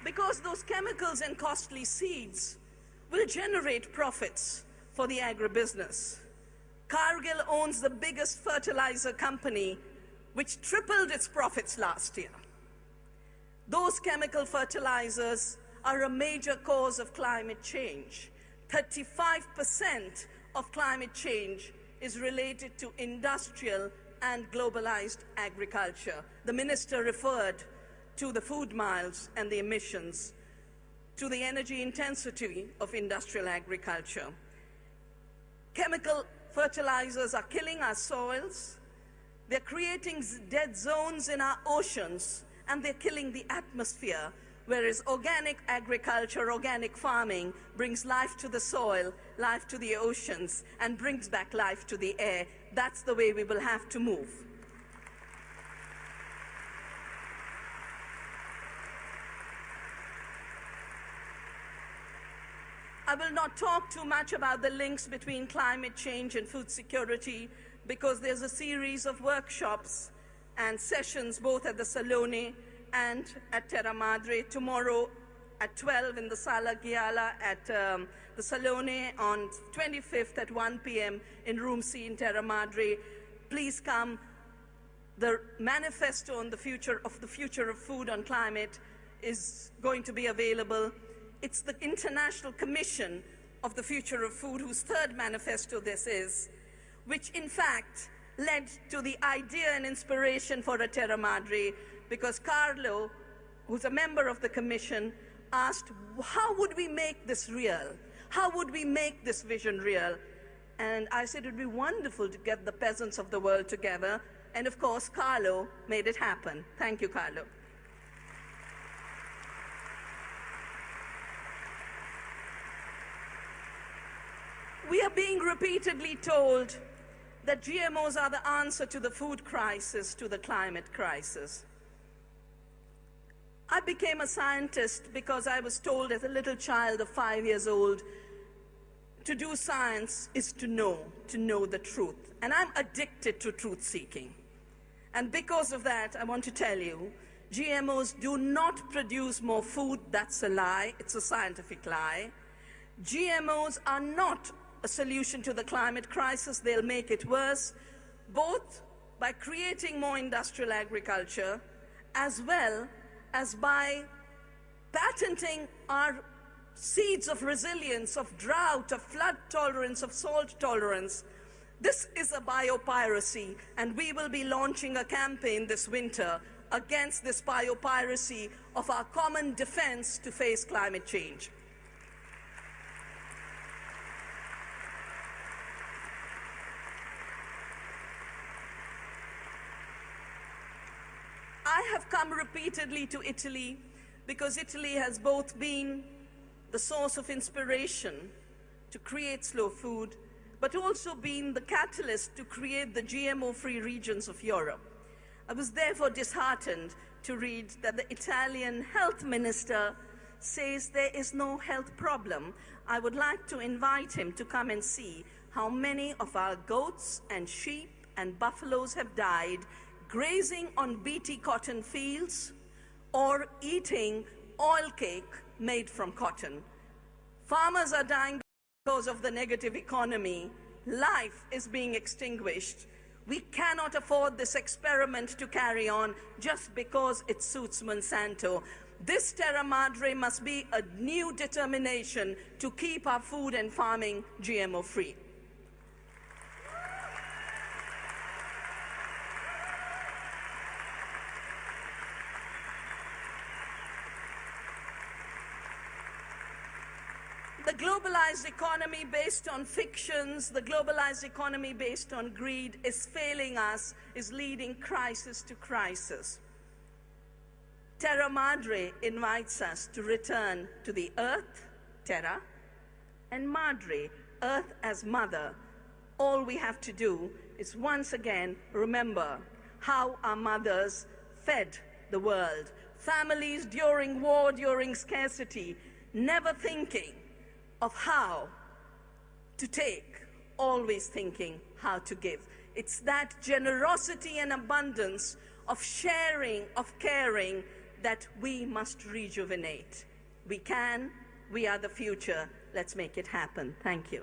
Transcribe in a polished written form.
because those chemicals and costly seeds will generate profits for the agribusiness. Cargill owns the biggest fertilizer company, which tripled its profits last year. Those chemical fertilizers are a major cause of climate change. 35% of climate change is related to industrial and globalized agriculture. The minister referred to the food miles and the emissions, to the energy intensity of industrial agriculture. Chemical fertilizers are killing our soils, they're creating dead zones in our oceans, and they're killing the atmosphere, whereas organic agriculture, organic farming brings life to the soil, life to the oceans, and brings back life to the air. That's the way we will have to move. I will not talk too much about the links between climate change and food security, because there's a series of workshops and sessions both at the Salone and at Terra Madre. Tomorrow at 12 in the Sala Ghiala at the Salone, on 25th at 1 p.m. in Room C in Terra Madre. Please come. The manifesto on the future of food and climate is going to be available. It's the International Commission of the Future of Food, whose third manifesto this is, which in fact led to the idea and inspiration for a Terra Madre, because Carlo, who's a member of the commission, asked, how would we make this real? How would we make this vision real? And I said it would be wonderful to get the peasants of the world together. And of course, Carlo made it happen. Thank you, Carlo. We are being repeatedly told that GMOs are the answer to the food crisis, to the climate crisis. I became a scientist because I was told as a little child of 5 years old, to do science is to know the truth. And I'm addicted to truth-seeking. And because of that, I want to tell you, GMOs do not produce more food. That's a lie. It's a scientific lie. GMOs are not a solution to the climate crisis. They'll make it worse, both by creating more industrial agriculture, as well as by patenting our seeds of resilience, of drought, of flood tolerance, of salt tolerance. This is a biopiracy, and we will be launching a campaign this winter against this biopiracy of our common defense to face climate change. I have come repeatedly to Italy because Italy has both been the source of inspiration to create slow food, but also been the catalyst to create the GMO-free regions of Europe. I was therefore disheartened to read that the Italian health minister says there is no health problem. I would like to invite him to come and see how many of our goats and sheep and buffaloes have died grazing on BT cotton fields or eating oil cake made from cotton. Farmers are dying because of the negative economy. Life is being extinguished. We cannot afford this experiment to carry on just because it suits Monsanto. This Terra Madre must be a new determination to keep our food and farming GMO-free. The globalized economy based on fictions, the globalized economy based on greed is failing us, is leading crisis to crisis. Terra Madre invites us to return to the earth, Terra, and Madre, earth as mother. All we have to do is once again remember how our mothers fed the world. Families during war, during scarcity, never thinking of how to take, always thinking how to give. It's that generosity and abundance of sharing, of caring, that we must rejuvenate. We can, we are the future. Let's make it happen. Thank you.